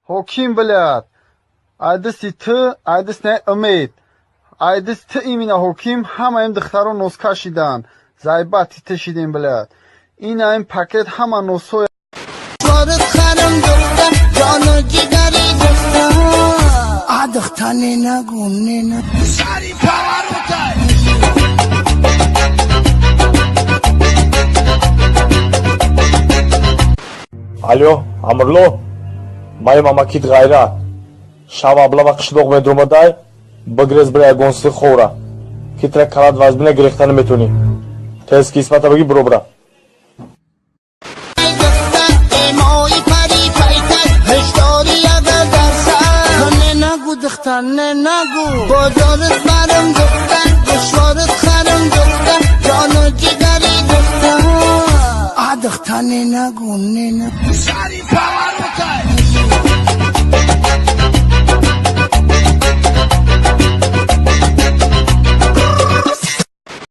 حکیم بلد айдиси ту айдис не умед айдис ту именно حکیم همه این دختران نوز کشیدن زایبتی تشیدیم بلد این این پاکت همه نوزهای وارد خرم دختر جانو جگری دختر دختانی نگونه نه سری پاوروتای Алло, Амрло, май мамакит гайра. Шава блава қишлоқ медрумадай, бигрез бирай гонси хора. Китра калад вазбина гирехта наметуни. Тез кисмата баги буробра. دخترنه نگو بازارت برم دختر دشوارت خرم دختر جانو جگری دختر دخترنه نگو نه